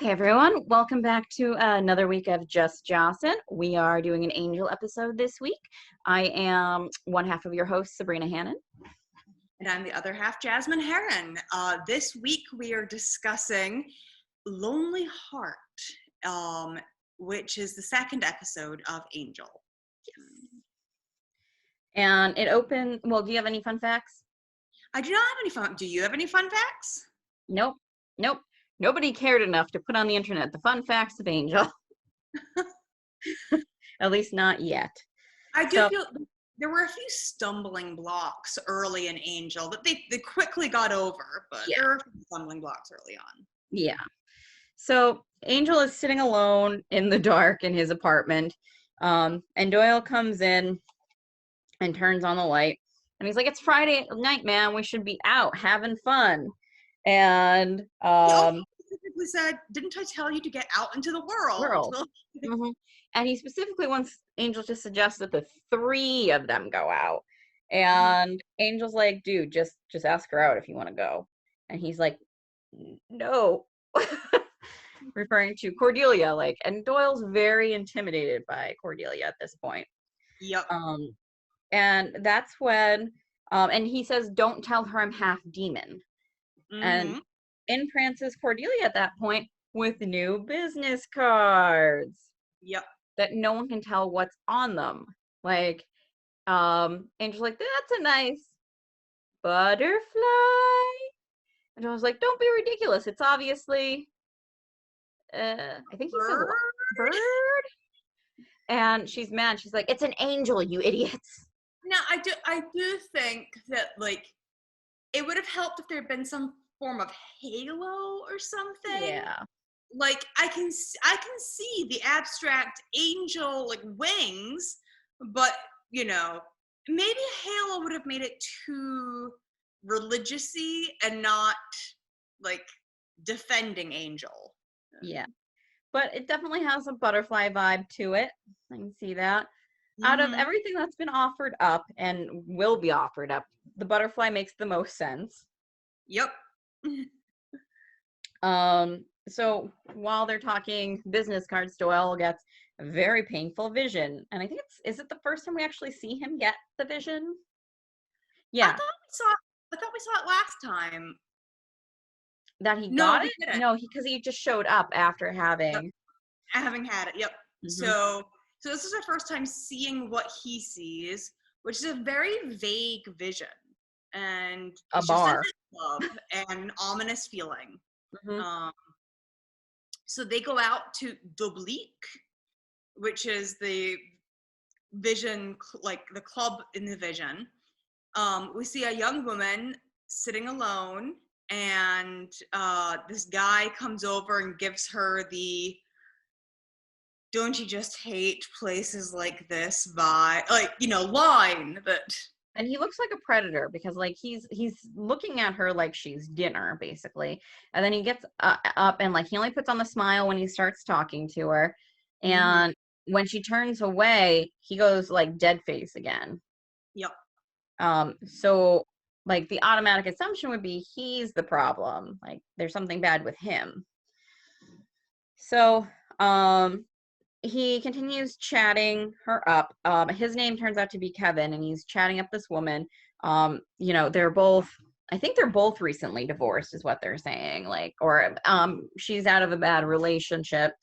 Okay, everyone, welcome back to another week of Just Jossin. We are doing an angel episode this week. I am one half of your host, Sabrina Hannon. And I'm the other half, Jasmine Heron. This week we are discussing Lonely Heart, which is the second episode of Angel. And it opened, well, do you have any fun facts? I do not have any fun. Do you have any fun facts? Nope. Nobody cared enough to put on the internet the fun facts of Angel. At least not yet. I do feel there were a few stumbling blocks early in Angel that they quickly got over, but there were a few stumbling blocks early on. Yeah. So Angel is sitting alone in the dark in his apartment, and Doyle comes in and turns on the light, and he's like, "It's Friday night, man. We should be out having fun." And He also specifically said, "Didn't I tell you to get out into the world?" Mm-hmm. And he specifically wants Angel to suggest that the three of them go out. And Angel's like, "Dude, just ask her out if you want to go." And he's like, "No." Referring to Cordelia, and Doyle's very intimidated by Cordelia at this point. Yep. And that's when and he says, "Don't tell her I'm half demon." Mm-hmm. And in prances Cordelia at that point with new business cards. Yep. That no one can tell what's on them. Angel's like, "That's a nice butterfly." And I was like, "Don't be ridiculous. It's obviously I think he said bird. And she's mad. She's like, "It's an angel, you idiots." Now I do think that it would have helped if there had been some form of halo or something. Yeah. I can see the abstract angel wings, but maybe a halo would have made it too religious-y and not defending Angel. Yeah. But it definitely has a butterfly vibe to it. I can see that. Out of everything that's been offered up and will be offered up, the butterfly makes the most sense. Yep. So while they're talking business cards, Doyle gets a very painful vision. And I think is it the first time we actually see him get the vision? Yeah. I thought we saw it last time. That he got it? Didn't. No, because he just showed up after having had it. Yep. Mm-hmm. So this is our first time seeing what he sees, which is a very vague vision. And a bar. Just love and an ominous feeling. Mm-hmm. So they go out to Doyle, which is the vision, the club in the vision. We see a young woman sitting alone, and this guy comes over and gives her the "Don't you just hate places like this" vibe, line that. And he looks like a predator because he's looking at her like she's dinner, basically. And then he gets up and he only puts on the smile when he starts talking to her. And when she turns away, he goes dead face again. Yep. So the automatic assumption would be he's the problem. There's something bad with him. So he continues chatting her up. His name turns out to be Kevin, and he's chatting up this woman. They're both, I think they're both recently divorced is what they're saying. She's out of a bad relationship.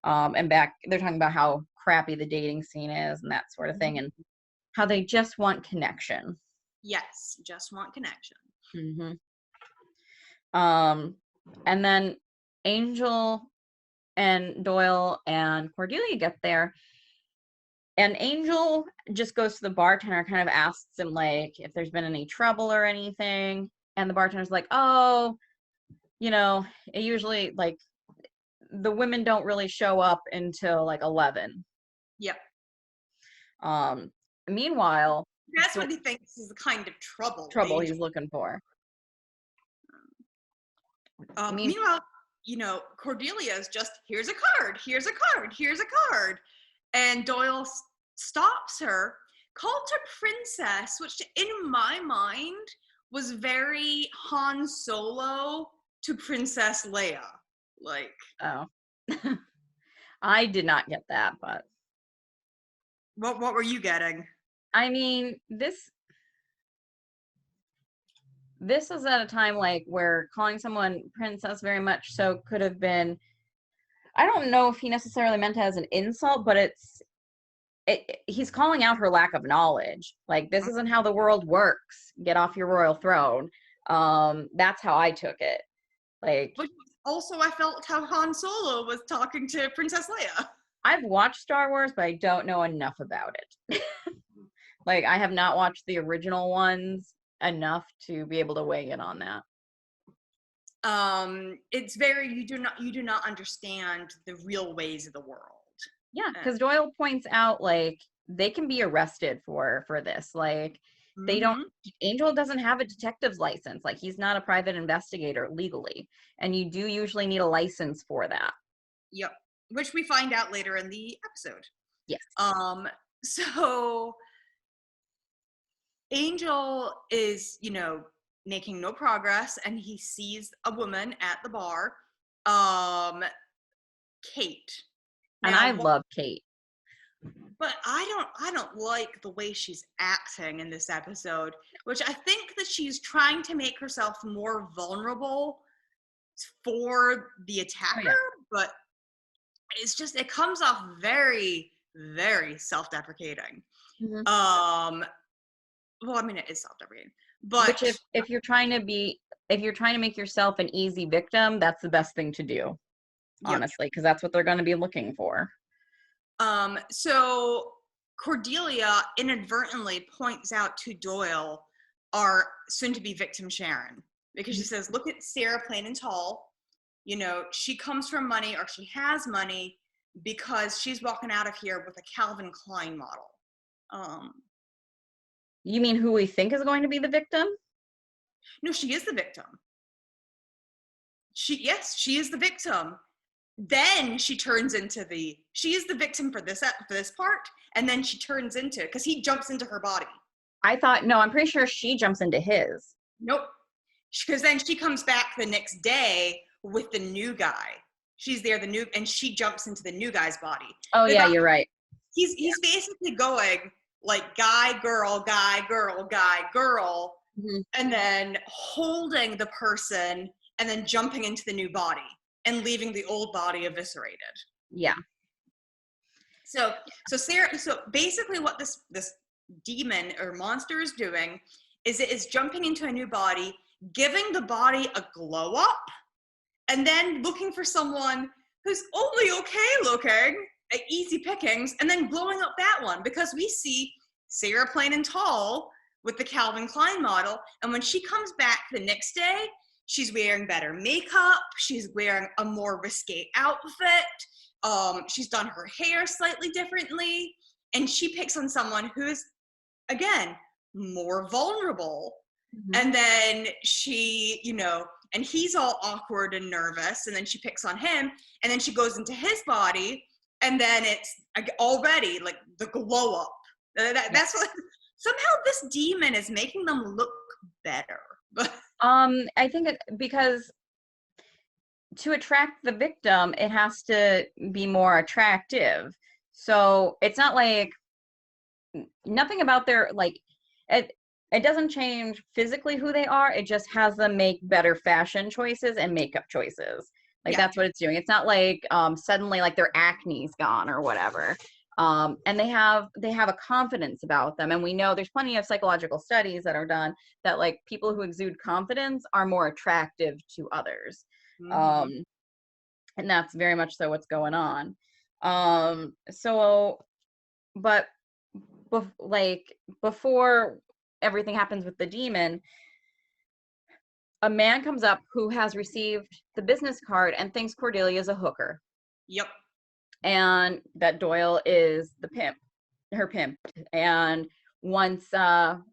And they're talking about how crappy the dating scene is and that sort of thing, and how they just want connection. Yes, just want connection. And then Angel and Doyle and Cordelia get there, and Angel just goes to the bartender, kind of asks him if there's been any trouble or anything, and the bartender's like, "Oh, it usually the women don't really show up until 11." Yep. Meanwhile, that's what he thinks is the kind of trouble he's looking for. Meanwhile, Cordelia's just, here's a card, and Doyle stops her, called her princess, which in my mind was very Han Solo to Princess Leia. Like, Oh. I did not get that, but what were you getting? I mean, this is at a time like where calling someone princess very much so could have been, I don't know if he necessarily meant it as an insult, but he's calling out her lack of knowledge. Like, this isn't how the world works. Get off your royal throne. That's how I took it. Like, But also, I felt how Han Solo was talking to Princess Leia. I've watched Star Wars, but I don't know enough about it. Like, I have not watched the original ones enough to be able to weigh in on that. It's very, you do not understand the real ways of the world. Yeah, because Doyle points out, like, they can be arrested for this. Like, they don't, Mm-hmm. Angel doesn't have a detective's license. Like, he's not a private investigator legally, and you do usually need a license for that. Yep. Which we find out later in the episode. Yes. So Angel is, making no progress, and he sees a woman at the bar, Kate. And Now, I love Kate. but I don't like the way she's acting in this episode, which I think that she's trying to make herself more vulnerable for the attacker, Oh, yeah. but it comes off very, very self-deprecating. Mhm. Well, I mean, it is self-deprecating, but Which, if you're trying to make yourself an easy victim, that's the best thing to do, yep. honestly, because that's what they're going to be looking for. So Cordelia inadvertently points out to Doyle our soon-to-be victim Sharon, because she says, "Look at Sarah, plain and tall. She comes from money, or she has money, because she's walking out of here with a Calvin Klein model." You mean who we think is going to be the victim? No, she is the victim. Yes, she is the victim. Then she is the victim for this part, and then she turns into, because he jumps into her body. No, I'm pretty sure she jumps into his. Nope. Because then she comes back the next day with the new guy. She's there, and she jumps into the new guy's body. Oh, yeah, you're right. He's basically going like guy, girl, guy, girl, guy, girl, Mm-hmm. and then holding the person and then jumping into the new body and leaving the old body eviscerated. Yeah. So Sarah, so basically what this demon or monster is doing is it is jumping into a new body, giving the body a glow up, and then looking for someone who's only okay looking, easy pickings, and then blowing up that one, because we see Sarah plain and tall with the Calvin Klein model, and when she comes back the next day, she's wearing better makeup, she's wearing a more risque outfit, she's done her hair slightly differently, and she picks on someone who's, again, more vulnerable. Mm-hmm. And then she, and he's all awkward and nervous, and then she picks on him, and then she goes into his body, and then it's already like the glow up. That's what, somehow this demon is making them look better. I think because to attract the victim, it has to be more attractive. So it's not like nothing about their, like, it doesn't change physically who they are. It just has them make better fashion choices and makeup choices. Like, that's what it's doing. It's not like suddenly like their acne's gone or whatever. And they have a confidence about them. And we know there's plenty of psychological studies that are done that, like, people who exude confidence are more attractive to others. Mm-hmm. And that's very much so what's going on. But before everything happens with the demon, a man comes up who has received the business card and thinks Cordelia is a hooker. Yep. And that Doyle is her pimp, and wants to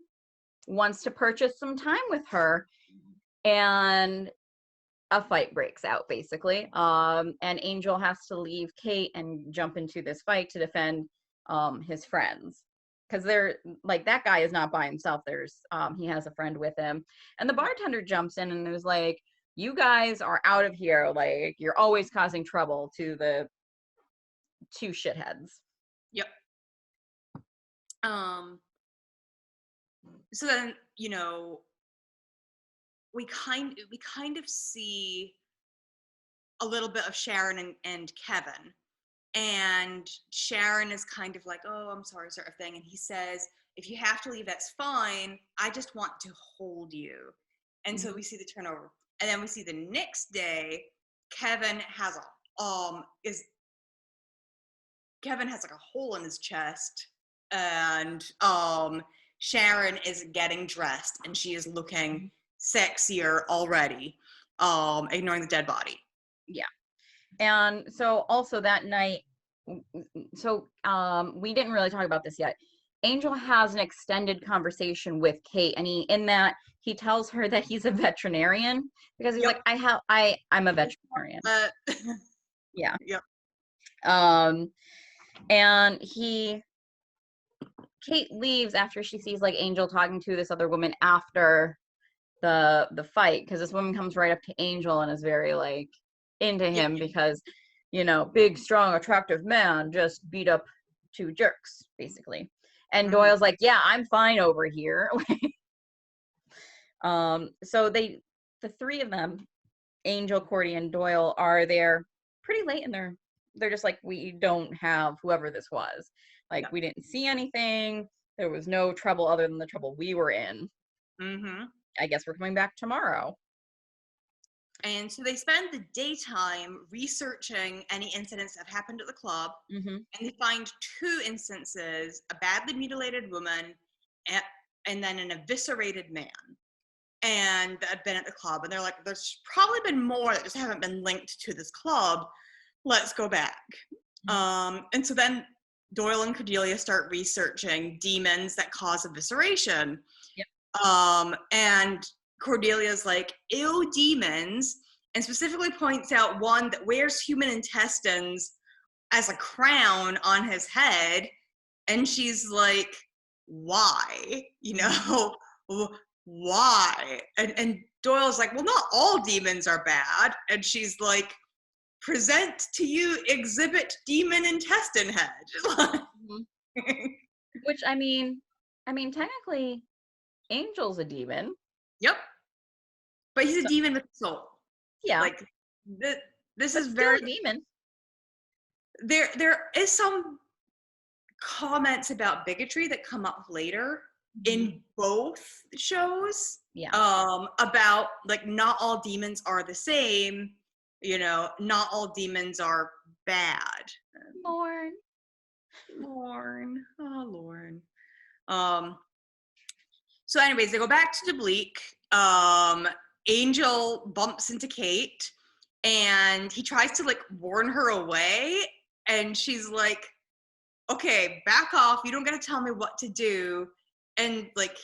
purchase some time with her. And a fight breaks out, basically. And Angel has to leave Kate and jump into this fight to defend his friends, because they're like, that guy is not by himself. He has a friend with him, and the bartender jumps in and is like, you guys are out of here. Like, you're always causing trouble to the two shitheads. Yep. So then, we kind of see a little bit of Sharon and Kevin. And Sharon is kind of like, oh, I'm sorry, sort of thing. And he says, if you have to leave, that's fine. I just want to hold you. And so we see the turnover. And then we see the next day, Kevin has like a hole in his chest. And Sharon is getting dressed and she is looking sexier already, ignoring the dead body. Yeah. And so also that night, so we didn't really talk about this yet. Angel has an extended conversation with Kate, and he tells her that he's a veterinarian because he's like, I'm a veterinarian. Yeah. Yep. And Kate leaves after she sees like Angel talking to this other woman after the fight, because this woman comes right up to Angel and is very like into him because, big, strong, attractive man just beat up two jerks, basically. And Doyle's like, yeah, I'm fine over here. So the three of them, Angel, Cordy, and Doyle, are there pretty late, and they're just like, we don't have whoever this was. Like, we didn't see anything. There was no trouble other than the trouble we were in. I guess we're coming back tomorrow. And so they spend the daytime researching any incidents that have happened at the club. And they find 2 instances, a badly mutilated woman and then an eviscerated man, and that had been at the club. And they're like, there's probably been more that just haven't been linked to this club. Let's go back. And so then Doyle and Cordelia start researching demons that cause evisceration. And Cordelia's like, ew, demons, and specifically points out one that wears human intestines as a crown on his head. And she's like, why? Why? And Doyle's like, well, not all demons are bad. And she's like, present to you exhibit demon intestine head. Which, I mean, technically, Angel's a demon. Yep. But he's a demon with a soul. Yeah. Like, this is still very a demon. There is some comments about bigotry that come up later in both shows. About like, not all demons are the same. Not all demons are bad. Lorne. Oh, Lorne. So anyways, they go back to Dublique. Angel bumps into Kate and he tries to like warn her away, and she's like, okay, back off, you don't gotta tell me what to do. And like,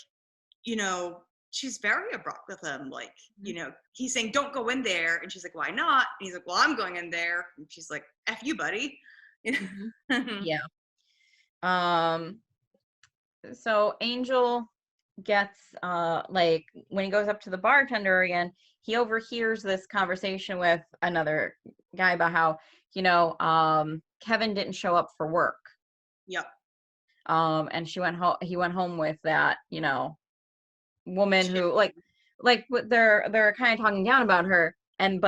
she's very abrupt with him. Like, he's saying, don't go in there. And she's like, why not? And he's like, well, I'm going in there. And she's like, F you, buddy. Yeah. So Angel gets like, when he goes up to the bartender again, he overhears this conversation with another guy about how, Kevin didn't show up for work. Yep. And he went home with that, woman who like they're kind of talking down about her, and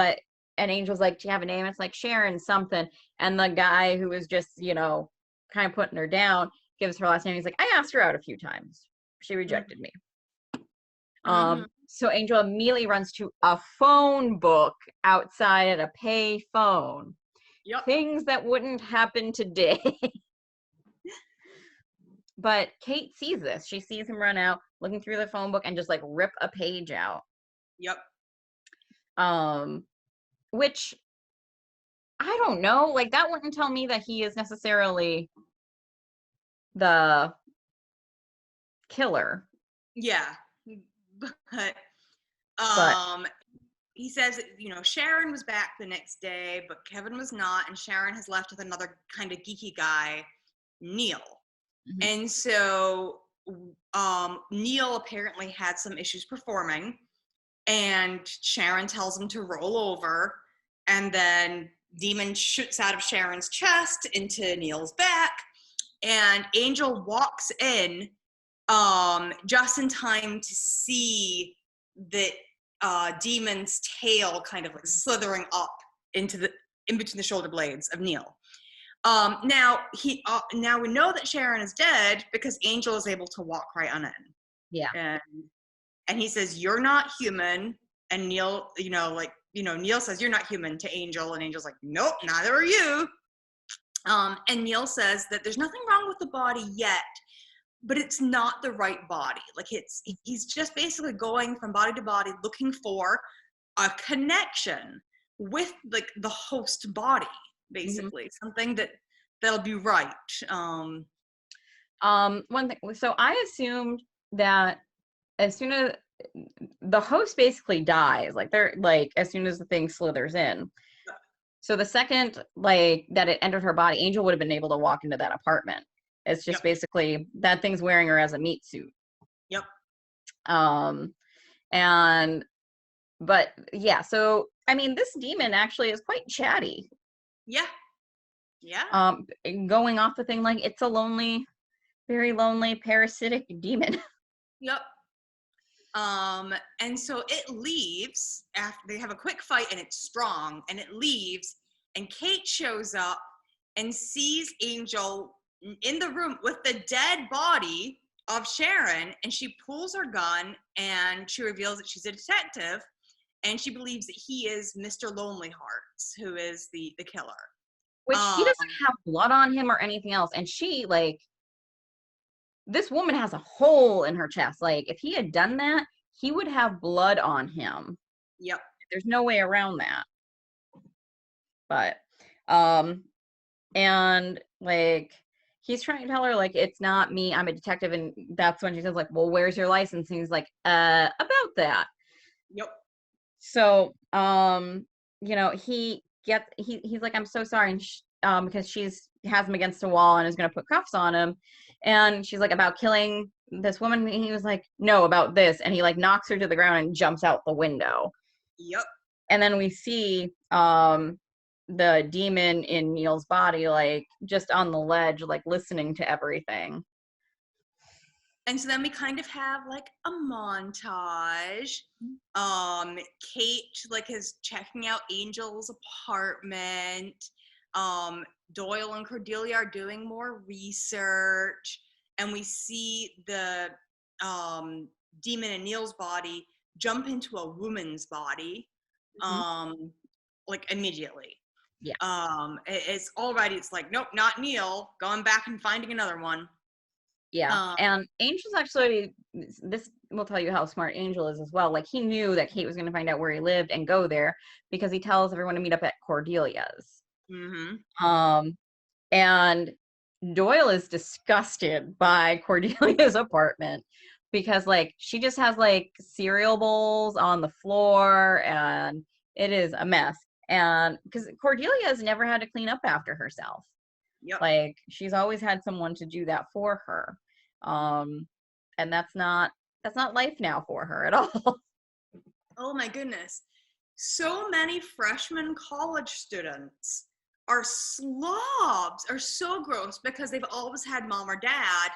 Angel's like, do you have a name? It's like Sharon something. And the guy who was just, kind of putting her down gives her last name. He's like, I asked her out a few times. She rejected me. So Angel immediately runs to a phone book outside at a pay phone. Yep. Things that wouldn't happen today. But Kate sees this. She sees him run out, looking through the phone book, and just like rip a page out. Yep. Which, I don't know. Like, that wouldn't tell me that he is necessarily the killer. Yeah. But he says, Sharon was back the next day, but Kevin was not, and Sharon has left with another kind of geeky guy, Neil. And so Neil apparently had some issues performing, and Sharon tells him to roll over, and then Demon shoots out of Sharon's chest into Neil's back, and Angel walks in just in time to see that Demon's tail kind of like slithering up into the in between the shoulder blades of Neil. Now now we know that Sharon is dead because Angel is able to walk right on in. Yeah. And he says, "You're not human." And Neil, Neil says, "You're not human" to Angel, and Angel's like, "Nope, neither are you." And Neil says that there's nothing wrong with the body yet, but it's not the right body. Like he's just basically going from body to body looking for a connection with like the host body, basically. Something that'll be right. One thing, so I assumed that as soon as the host basically dies, like they're like as soon as the thing slithers in. So the second like that it entered her body, Angel would have been able to walk into that apartment. It's just basically that thing's wearing her as a meat suit. Yep. But yeah, so I mean this demon actually is quite chatty. Yeah. Yeah. Going off the thing like it's a lonely, very lonely parasitic demon. Yep. And so it leaves after they have a quick fight, and it's strong, and it leaves, and Kate shows up and sees Angel in the room with the dead body of Sharon, and she pulls her gun and she reveals that she's a detective, and she believes that he is Mr. Lonely Hearts, who is the killer. Which he doesn't have blood on him or anything else, and she like this woman has a hole in her chest. Like if he had done that, he would have blood on him. Yep. There's no way around that. But and like he's trying to tell her like it's not me, I'm a detective, and that's when she says like, well, where's your license? And he's like, about that. Yep. So he's like, I'm so sorry, and because she's has him against a wall and is going to put cuffs on him, and she's like, about killing this woman, and he was like, no, about this, and he like knocks her to the ground and jumps out the window. Yep. And then we see the demon in Neil's body like just on the ledge like listening to everything. And so then we kind of have like a montage. Kate like is checking out Angel's apartment. Doyle and Cordelia are doing more research, and we see the demon in Neil's body jump into a woman's body, like immediately. Yeah. It's already. It's like, nope, not Neil. Going back and finding another one. Yeah. And Angel's actually, this will tell you how smart Angel is as well. Like he knew that Kate was going to find out where he lived and go there because he tells everyone to meet up at Cordelia's. And Doyle is disgusted by Cordelia's apartment because like she just has like cereal bowls on the floor and it is a mess. And because Cordelia has never had to clean up after herself. Yep. Like she's always had someone to do that for her. And that's not life now for her at all. Oh my goodness. So many freshman college students are slobs, are so gross because they've always had mom or dad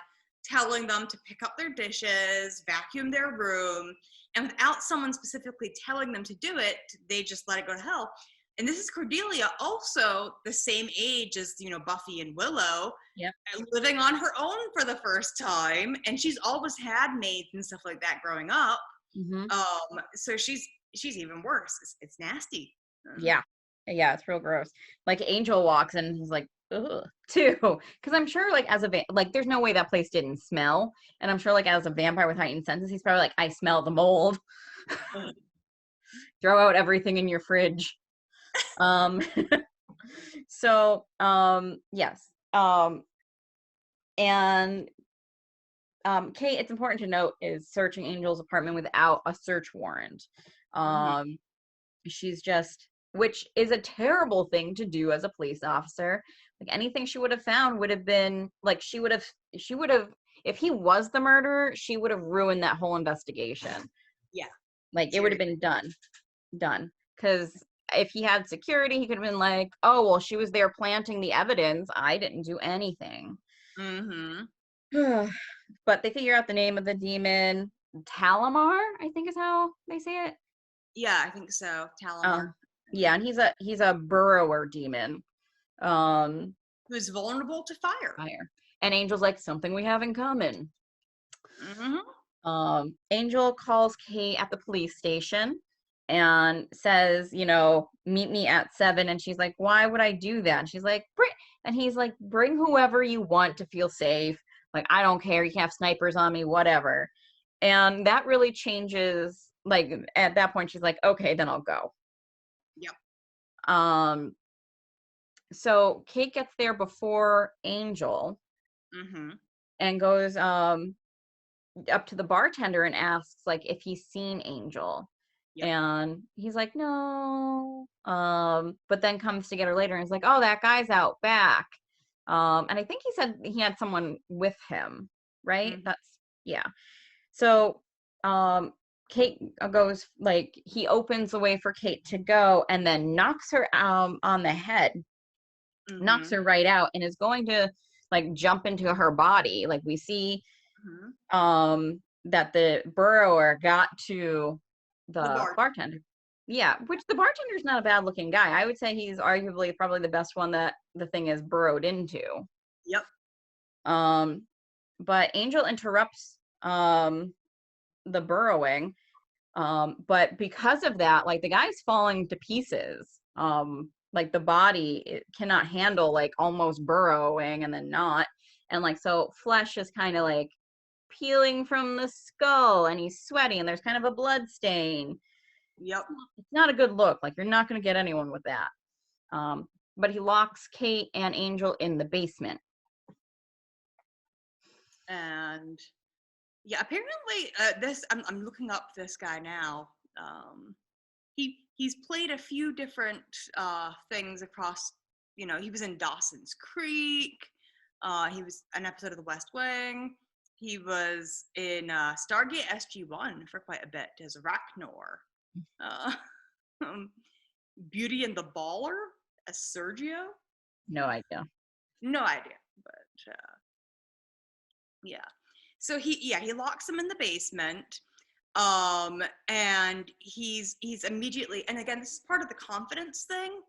telling them to pick up their dishes, vacuum their room, and without someone specifically telling them to do it, they just let it go to hell. And this is Cordelia, also the same age as, Buffy and Willow, Yep. Living on her own for the first time. And she's always had maids and stuff like that growing up. So she's even worse. It's nasty. Yeah, it's real gross. Like Angel walks in and he's like, ugh, too, because I'm sure like as a like there's no way that place didn't smell, and I'm sure like as a vampire with heightened senses, he's probably like, I smell the mold. Throw out everything in your fridge. So yes, and Kate, it's important to note, is searching Angel's apartment without a search warrant. She's just, which is a terrible thing to do as a police officer. Like anything she would have found would have been like she would have if he was the murderer, she would have ruined that whole investigation. Yeah. Like it would have been done. Because if he had security, he could have been like, oh, well, she was there planting the evidence. I didn't do anything. Mm-hmm. But they figure out the name of the demon. Talamar, I think is how they say it. Yeah, I think so. Uh, Talamar. yeah, and he's a burrower demon. Um, Who's vulnerable to fire. Fire. And Angel's like, something we have in common. Mm-hmm. Angel calls Kate at the police station and says, meet me at 7. And she's like, why would I do that? And she's like, and he's like, bring whoever you want to feel safe. Like, I don't care. You can have snipers on me, whatever. And that really changes. Like, at that point, she's like, okay, then I'll go. Yep. So Kate gets there before Angel and goes up to the bartender and asks like if he's seen Angel. Yep. And he's like, no. But then comes to get her later and is like, oh, that guy's out back. And I think he said he had someone with him, right? Yeah. So Kate goes, like, he opens the way for Kate to go and then knocks her on the head, knocks her right out, and is going to like jump into her body. Like we see that the burrower got to the bartender. Yeah, which the bartender's not a bad looking guy. I would say he's arguably probably the best one that the thing is burrowed into. Yep. But Angel interrupts the burrowing. But because of that, like the guy's falling to pieces. Like the body, it cannot handle like almost burrowing and then not. And like so flesh is kind of like peeling from the skull and he's sweaty and there's kind of a blood stain. Yep. It's not a good look. Like you're not going to get anyone with that. But he locks Kate and Angel in the basement. And yeah, apparently I'm looking up this guy now. He's played a few different things across, he was in Dawson's Creek. He was an episode of The West Wing. He was in Stargate SG-1 for quite a bit as Rachnor. Beauty and the Baller as Sergio. No idea. But yeah. So he locks him in the basement. And he's immediately, and again, this is part of the confidence thing.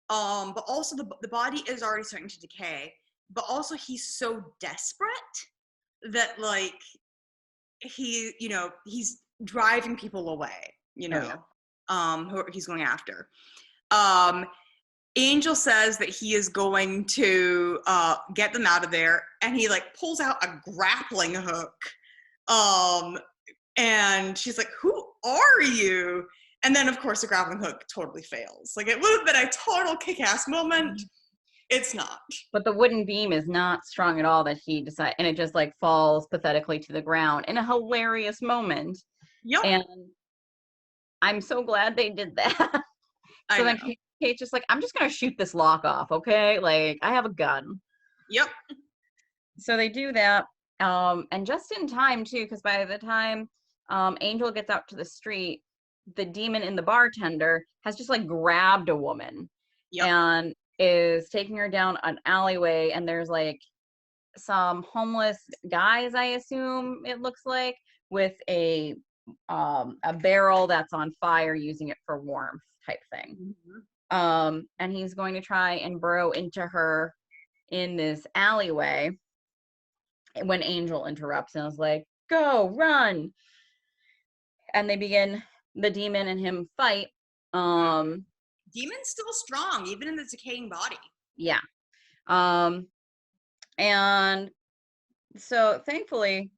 But also the body is already starting to decay. But also he's so desperate that like he's driving people away, who he's going after. Angel says that he is going to get them out of there, and he like pulls out a grappling hook. And she's like, who are you? And then of course the grappling hook totally fails. Like it would have been a total kick-ass moment. It's not. But the wooden beam is not strong at all that he decides, and it just like falls pathetically to the ground in a hilarious moment. Yep. And I'm so glad they did that. So then Kate's just like, I'm just going to shoot this lock off, okay? Like, I have a gun. Yep. So they do that. And just in time, too, because by the time Angel gets out to the street, the demon in the bartender has just, like, grabbed a woman. Yep. And is taking her down an alleyway. And there's, like, some homeless guys, I assume it looks like, with a barrel that's on fire, using it for warmth type thing. And he's going to try and burrow into her in this alleyway when Angel interrupts and is like, go, run. And they begin, the demon and him fight. Demon's still strong, even in the decaying body. Yeah. And so thankfully,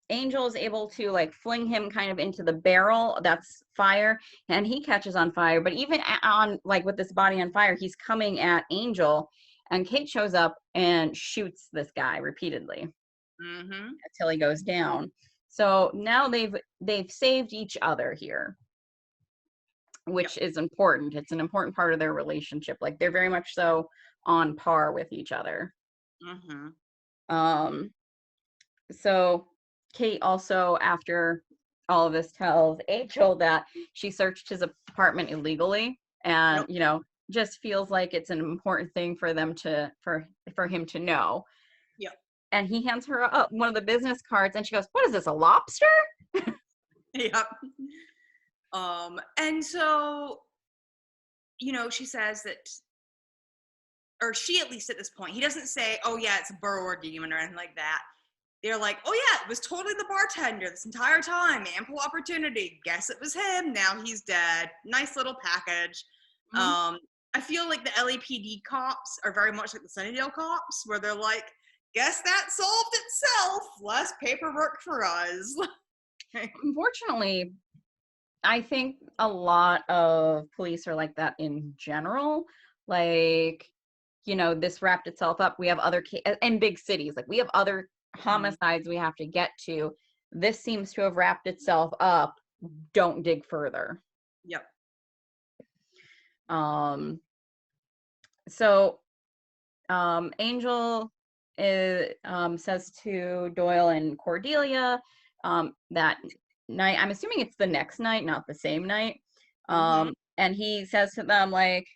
Angel is able to like fling him kind of into the barrel that's fire, and he catches on fire. But even on like with this body on fire, he's coming at Angel, and Kate shows up and shoots this guy repeatedly until he goes down. So now they've saved each other here, which is important. It's an important part of their relationship. Like they're very much so on par with each other. So Kate also, after all of this tells Angel that she searched his apartment illegally, and Yep. just feels like it's an important thing for them to for him to know. Yep. And he hands her up one of the business cards, and she goes, "What is this, a lobster?" Yep. And so, she says that, or she at least at this point, he doesn't say, "Oh yeah, it's a burrower demon" or anything like that. They're like, "Oh yeah, it was totally the bartender this entire time. Ample opportunity. Guess it was him. Now he's dead." Nice little package. Mhm. I feel like the LAPD cops are very much like the Sunnydale cops, where they're like, "Guess that solved itself. Less paperwork for us." Unfortunately, I think a lot of police are like that in general. Like, this wrapped itself up. We have other in big cities, like we have other homicides we have to get to. This seems to have wrapped itself up. Don't dig further. Yep. So Angel says to Doyle and Cordelia that night, I'm assuming it's the next night, not the same night. Mm-hmm. And he says to them, like,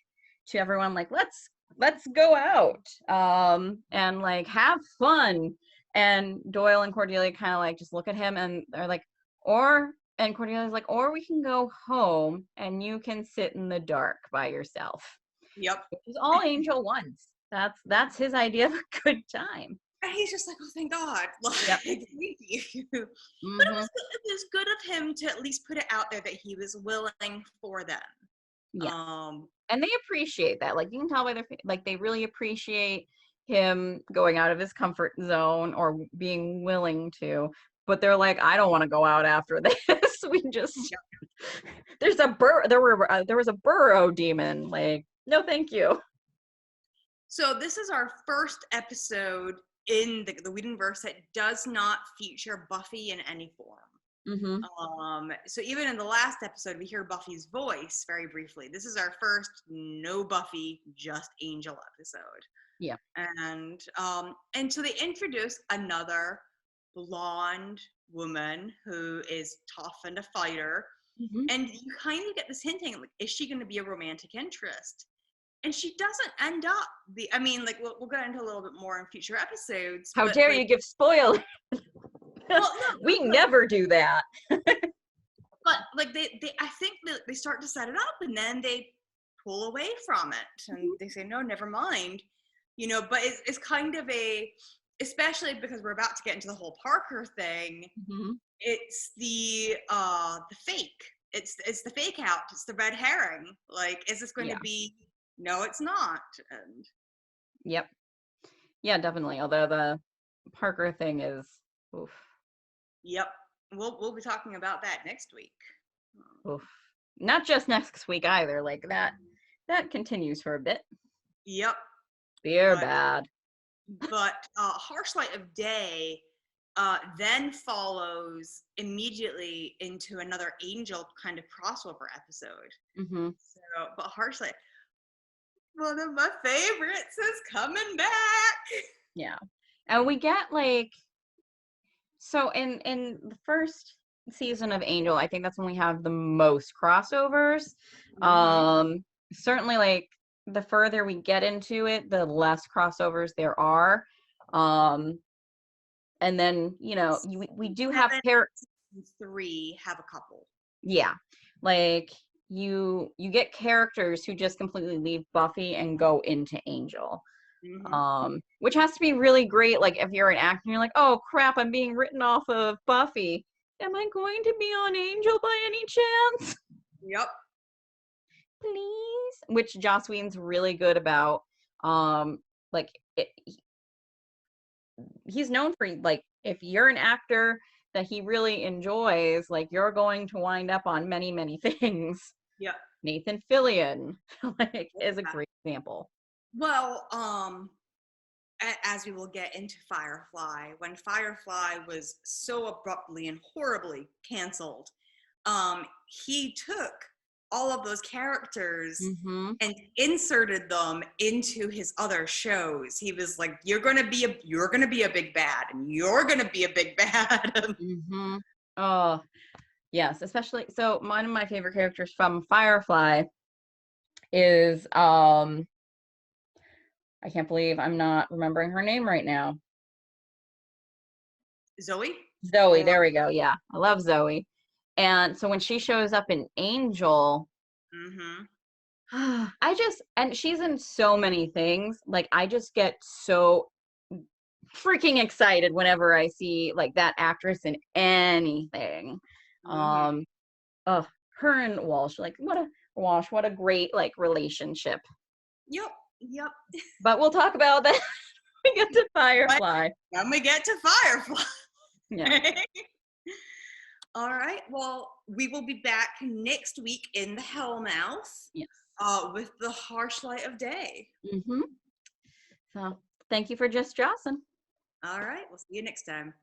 to everyone, like, let's go out and like have fun. And Doyle and Cordelia kind of like just look at him, and they're like, and Cordelia's like, or we can go home and you can sit in the dark by yourself. Yep. Which is all Angel wants. That's his idea of a good time. And he's just like, "Oh, thank God." Yep. Thank you. But Mm-hmm. it was good of him to at least put it out there that he was willing for them. Yes. Um, And they appreciate that. Like, you can tell by their like they really appreciate him going out of his comfort zone or being willing to. But they're like, I don't want to go out after this. We just there was a burrow demon. Like, no, thank you. so this is our first episode in the Whedonverse that does not feature Buffy in any form. Mm-hmm. So even in the last episode, we hear Buffy's voice very briefly. This is our first no Buffy, just Angel episode. Yeah. And so they introduce another blonde woman who is tough and a fighter. Mm-hmm. And you kind of get this hinting, like, is she going to be a romantic interest? And she doesn't end up like we'll get into a little bit more in future episodes. How But dare like, you give spoilers? well, We no, never do that. but like they I think that they start to set it up and then they pull away from it and they say, no, never mind. But it's kind of especially because we're about to get into the whole Parker thing. Mm-hmm. It's the fake. It's the fake out. It's the red herring. Like, is this going to be? No, it's not. And Yep. Yeah, definitely. Although the Parker thing is, oof, yep, we'll be talking about that next week. oof. Not just next week either. Like that continues for a bit. Yep. They're But bad. Harsh Light of Day then follows immediately into another Angel kind of crossover episode. Mm-hmm. So, but Harsh Light, one of my favorites, is coming back. Yeah, and we get like so in the first season of Angel, I think that's when we have the most crossovers. Mm-hmm. Certainly, like the further we get into it, the less crossovers there are. And then we do have 3 have a couple. yeah, like you get characters who just completely leave Buffy and go into Angel. Mm-hmm. Which has to be really great. Like if you're an actor and you're like, oh crap, I'm being written off of Buffy. Am I going to be on Angel by any chance? Yep. Please. Which Joss Whedon's really good about. Like he's known for like if you're an actor that he really enjoys, like you're going to wind up on many, many things. Yep. Nathan Fillion like is a great example. Well, as we will get into Firefly, when Firefly was so abruptly and horribly canceled, he took all of those characters Mm-hmm. and inserted them into his other shows. He was like, you're gonna be a big bad, and you're gonna be a big bad. Mm-hmm. Oh, Yes, especially so one of my favorite characters from Firefly is I can't believe I'm not remembering her name right now. Zoe? Zoe, Or there we go. Yeah, I love Zoe. And so when she shows up in Angel, mm-hmm. and she's in so many things. Like I just get so freaking excited whenever I see like that actress in anything. Mm-hmm. Um, oh, her and Walsh, like what a great like relationship. Yep. Yep. But we'll talk about that when we get to But Firefly. when we get to Firefly. Yeah. All right. Well, we will be back next week in the Hellmouth Yes. with the harsh light of day. So thank you for just Jossin. All right. We'll see you next time.